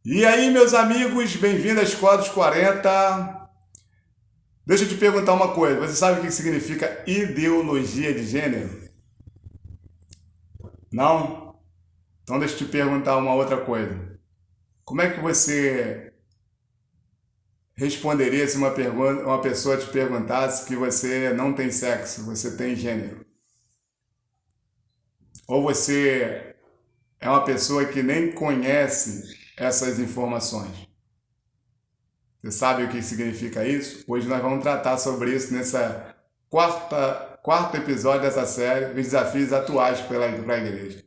E aí, meus amigos, bem-vindos à Escola dos 40. Deixa eu te perguntar uma coisa. Você sabe o que significa ideologia de gênero? Não? Então deixa eu te perguntar uma outra coisa. Como é que você responderia se uma pessoa te perguntasse que você não tem sexo, você tem gênero? Ou você é uma pessoa que nem conhece essas informações? Você sabe o que significa isso? Hoje nós vamos tratar sobre isso nessa quarto episódio dessa série, os desafios atuais para a igreja.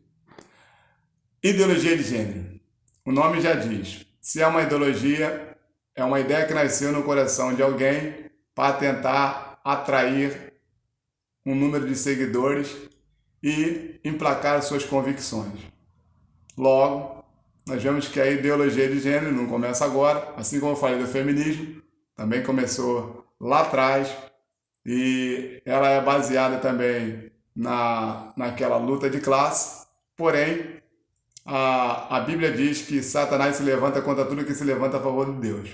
Ideologia de gênero. O nome já diz. Se é uma ideologia, é uma ideia que nasceu no coração de alguém para tentar atrair um número de seguidores e emplacar suas convicções. Logo, nós vemos que a ideologia de gênero não começa agora, assim como eu falei do feminismo, também começou lá atrás e ela é baseada também naquela luta de classe, porém a Bíblia diz que Satanás se levanta contra tudo que se levanta a favor de Deus.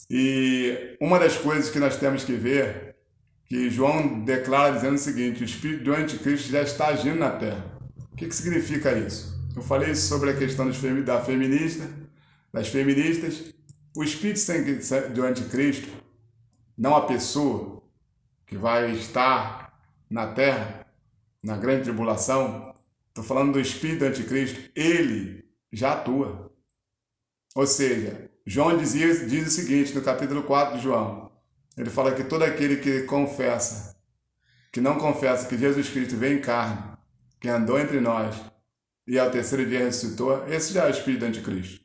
E uma das coisas que nós temos que ver, que João declara dizendo o seguinte: o espírito do anticristo já está agindo na terra. O que significa isso? Eu falei sobre a questão das feministas. O espírito do anticristo, não a pessoa que vai estar na terra, na grande tribulação, estou falando do espírito do anticristo, ele já atua. Ou seja, João diz o seguinte no capítulo 4 de João, ele fala que todo aquele que não confessa que Jesus Cristo veio em carne, que andou entre nós e ao terceiro dia ressuscitou, esse já é o espírito do anticristo.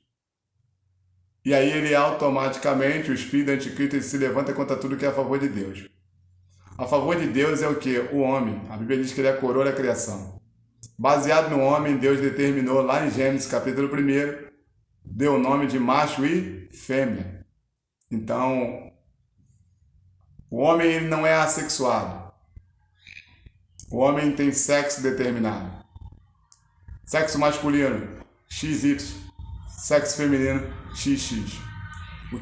E aí ele automaticamente, o espírito do anticristo, ele se levanta contra tudo que é a favor de Deus. A favor de Deus é o que? O homem. A Bíblia diz que ele é a coroa da criação. Baseado no homem, Deus determinou lá em Gênesis capítulo 1, deu o nome de macho e fêmea. Então, o homem ele não é assexuado. O homem tem sexo determinado. Sexo masculino, XY. Sexo feminino, XX. O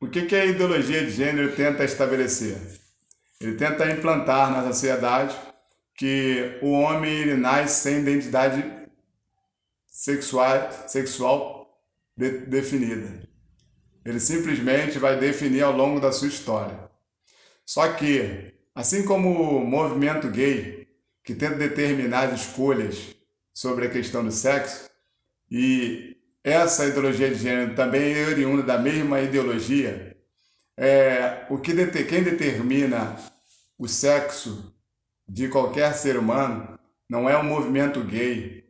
que a ideologia de gênero tenta estabelecer? Ele tenta implantar na sociedade que o homem ele nasce sem identidade sexual definida. Ele simplesmente vai definir ao longo da sua história. Só que, assim como o movimento gay, que tenta determinar as escolhas sobre a questão do sexo, e essa ideologia de gênero também é oriunda da mesma ideologia, quem determina o sexo de qualquer ser humano não é o movimento gay,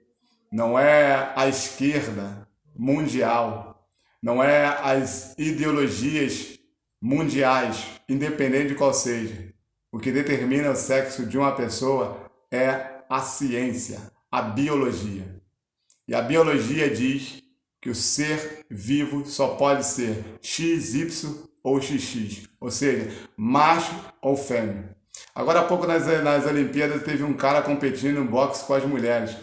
não é a esquerda mundial, não é as ideologias mundiais, independente de qual seja. O que determina o sexo de uma pessoa é a ciência, a biologia. E a biologia diz que o ser vivo só pode ser XY ou XX, ou seja, macho ou fêmea. Agora há pouco nas Olimpíadas teve um cara competindo no boxe com as mulheres.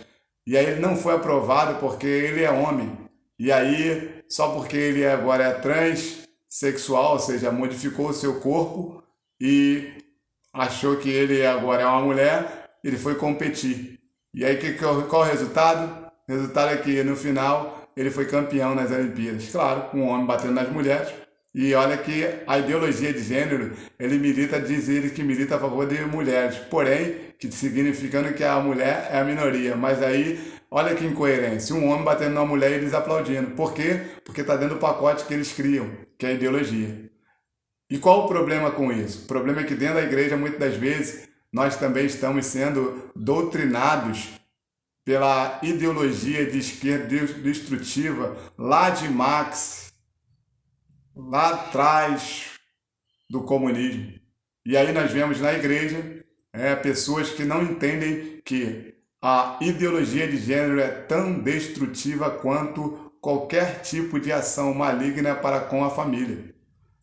E aí ele não foi aprovado porque ele é homem. E aí, só porque ele agora é transexual, ou seja, modificou o seu corpo e achou que ele agora é uma mulher, ele foi competir. E aí qual o resultado? O resultado é que no final ele foi campeão nas Olimpíadas. Claro, um homem batendo nas mulheres. E olha que a ideologia de gênero, diz ele que milita a favor de mulheres, porém, que significando que a mulher é a minoria. Mas aí, olha que incoerência, um homem batendo na mulher e eles aplaudindo. Por quê? Porque está dentro do pacote que eles criam, que é a ideologia. E qual o problema com isso? O problema é que dentro da igreja, muitas das vezes, nós também estamos sendo doutrinados pela ideologia de esquerda destrutiva, lá de Marx, lá atrás do comunismo. E aí nós vemos na igreja pessoas que não entendem que a ideologia de gênero é tão destrutiva quanto qualquer tipo de ação maligna para com a família.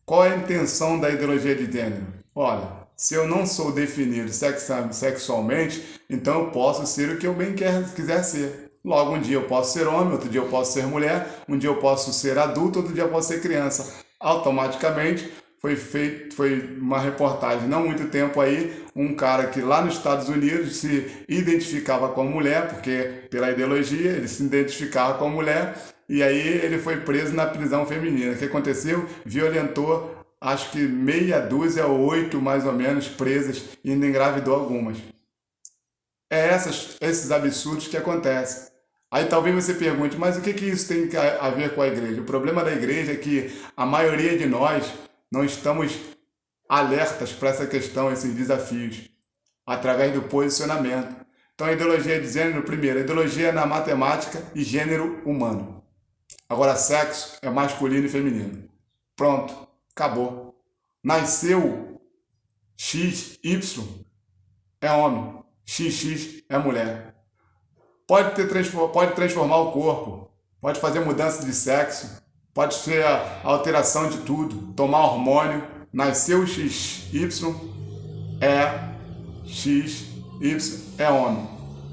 Qual é a intenção da ideologia de gênero? Olha, se eu não sou definido sexualmente, então eu posso ser o que eu bem quiser ser. Logo, um dia eu posso ser homem, outro dia eu posso ser mulher, um dia eu posso ser adulto, outro dia eu posso ser criança. Automaticamente foi uma reportagem, não muito tempo aí, um cara que lá nos Estados Unidos se identificava como mulher, porque pela ideologia ele se identificava como mulher, e aí ele foi preso na prisão feminina. O que aconteceu? Violentou, acho que meia dúzia ou 8 mais ou menos presas, e ainda engravidou algumas. É esses absurdos que acontecem. Aí talvez você pergunte, mas o que isso tem a ver com a igreja? O problema da igreja é que a maioria de nós não estamos alertas para essa questão, esses desafios, através do posicionamento. Então a ideologia de gênero, primeiro, a ideologia é na matemática e gênero humano. Agora sexo é masculino e feminino. Pronto, acabou. Nasceu X, Y é homem, XX é mulher. Pode transformar o corpo, pode fazer mudança de sexo, pode ser a alteração de tudo, tomar hormônio, nasceu XY é XY é homem,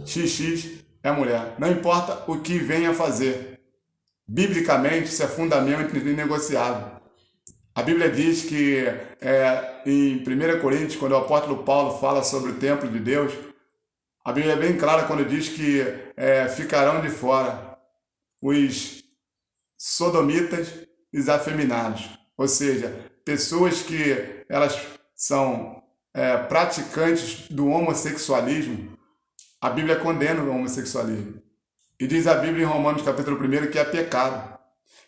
XX é mulher. Não importa o que venha fazer. Biblicamente, isso é fundamento inegociável. A Bíblia diz que em 1 Coríntios, quando o apóstolo Paulo fala sobre o templo de Deus, a Bíblia é bem clara quando diz que ficarão de fora os sodomitas e os afeminados. Ou seja, pessoas que elas são praticantes do homossexualismo. A Bíblia condena o homossexualismo. E diz a Bíblia em Romanos capítulo 1 que é pecado.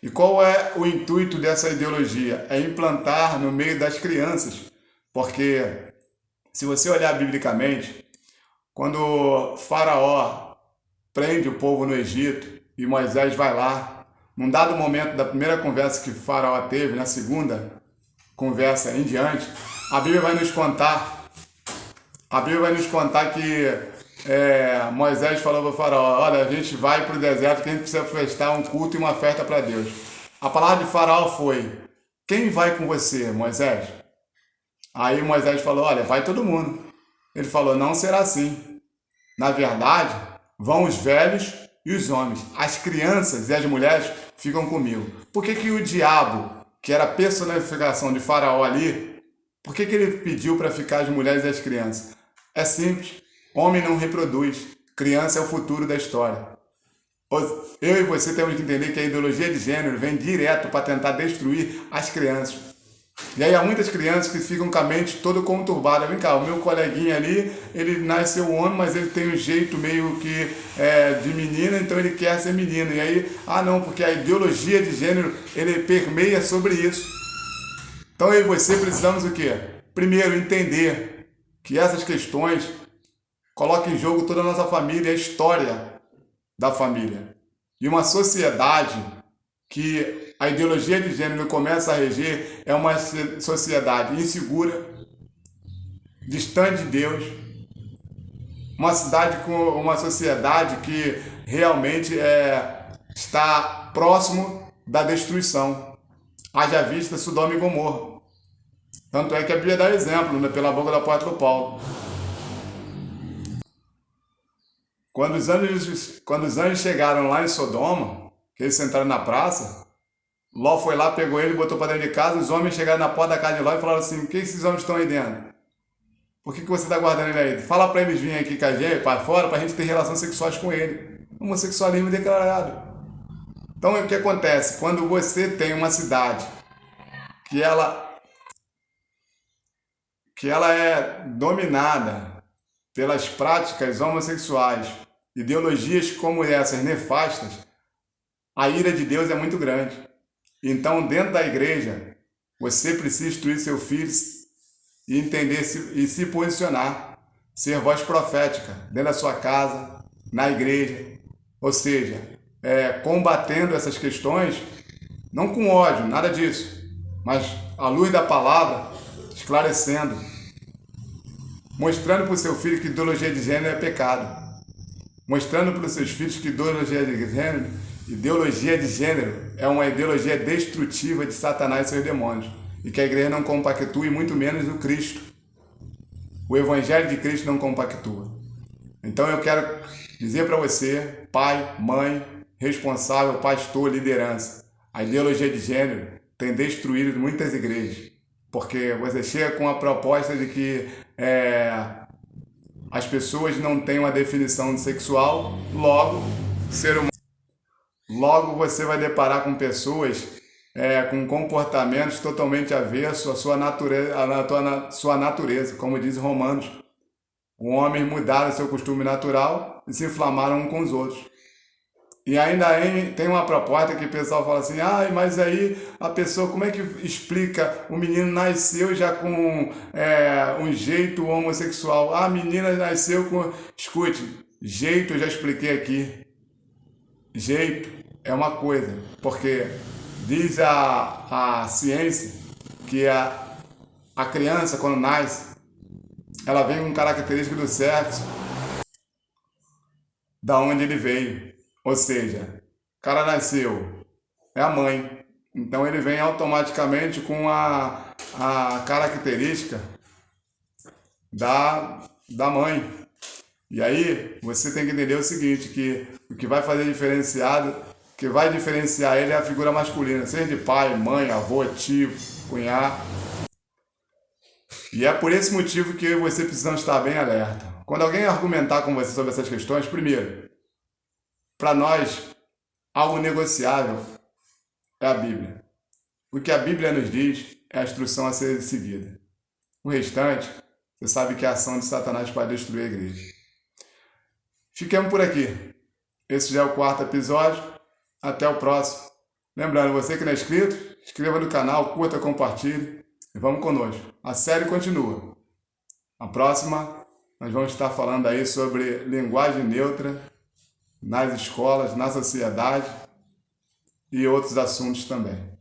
E qual é o intuito dessa ideologia? É implantar no meio das crianças. Porque se você olhar biblicamente, quando Faraó prende o povo no Egito e Moisés vai lá, num dado momento da primeira conversa que Faraó teve, na segunda conversa em diante, a Bíblia vai nos contar que Moisés falou para o Faraó: olha, a gente vai para o deserto que a gente precisa prestar um culto e uma festa para Deus. A palavra de Faraó foi: quem vai com você, Moisés? Aí Moisés falou: olha, vai todo mundo. Ele falou: não será assim. Na verdade, vão os velhos e os homens. As crianças e as mulheres ficam comigo. Por que o diabo, que era a personificação de Faraó ali, por que ele pediu para ficar as mulheres e as crianças? É simples. Homem não reproduz. Criança é o futuro da história. Eu e você temos que entender que a ideologia de gênero vem direto para tentar destruir as crianças. E aí há muitas crianças que ficam com a mente toda conturbada. Vem cá, o meu coleguinha ali, ele nasceu homem, mas ele tem um jeito meio que de menina, então ele quer ser menino. E aí, não, porque a ideologia de gênero, ele permeia sobre isso. Então eu e você precisamos o quê? Primeiro, entender que essas questões colocam em jogo toda a nossa família, a história da família. E uma sociedade que a ideologia de gênero começa a reger é uma sociedade insegura, distante de Deus, uma sociedade que realmente está próximo da destruição. Haja vista Sodoma e Gomorra. Tanto é que a Bíblia dá exemplo, né, pela boca do apóstolo Paulo. Quando os anjos chegaram lá em Sodoma, que eles entraram na praça, Ló foi lá, pegou ele, botou para dentro de casa. Os homens chegaram na porta da casa de Ló e falaram assim: o que esses homens estão aí dentro? Por que você está guardando ele aí? Fala para eles virem aqui com a gente, para fora, para a gente ter relações sexuais com ele. Homossexualismo declarado. Então o que acontece? Quando você tem uma cidade que ela é dominada pelas práticas homossexuais, ideologias como essas nefastas, a ira de Deus é muito grande. Então, dentro da igreja, você precisa instruir seu filho e entender e se posicionar, ser voz profética dentro da sua casa, na igreja, ou seja, combatendo essas questões, não com ódio, nada disso, mas à luz da palavra, esclarecendo, mostrando para o seu filho que ideologia de gênero é pecado, mostrando para os seus filhos que ideologia de gênero é uma ideologia destrutiva de Satanás e seus demônios, e que a igreja não compactua, e muito menos o Cristo. O evangelho de Cristo não compactua. Então eu quero Dizer para você, pai, mãe, responsável, pastor, liderança, a ideologia de gênero tem destruído muitas igrejas, porque você chega com a proposta de que as pessoas não têm uma definição de sexual, logo você vai deparar com pessoas com comportamentos totalmente avessos à sua natureza, como diz Romanos. O homem mudaram seu costume natural e se inflamaram uns com os outros. E ainda tem uma proposta que o pessoal fala assim, mas aí a pessoa, como é que explica? O menino nasceu já com um jeito homossexual. A menina nasceu com... Escute, jeito eu já expliquei aqui. Jeito é uma coisa, porque diz a ciência que a criança, quando nasce, ela vem com característica do sexo da onde ele veio. Ou seja, o cara nasceu, é a mãe. Então ele vem automaticamente com a característica da mãe. E aí você tem que entender o seguinte, que o que vai fazer diferenciado, que vai diferenciar ele é a figura masculina, seja de pai, mãe, avô, tio, cunhado. E é por esse motivo que você precisa estar bem alerta. Quando alguém argumentar com você sobre essas questões, primeiro, para nós, algo negociável é a Bíblia. O que a Bíblia nos diz é a instrução a ser seguida. O restante, você sabe que é a ação de Satanás para destruir a igreja. Fiquemos por aqui. Esse já é o 4º episódio. Até o próximo. Lembrando, você que não é inscrito, inscreva no canal, curta, compartilhe e vamos conosco. A série continua. A próxima, nós vamos estar falando aí sobre linguagem neutra nas escolas, na sociedade e outros assuntos também.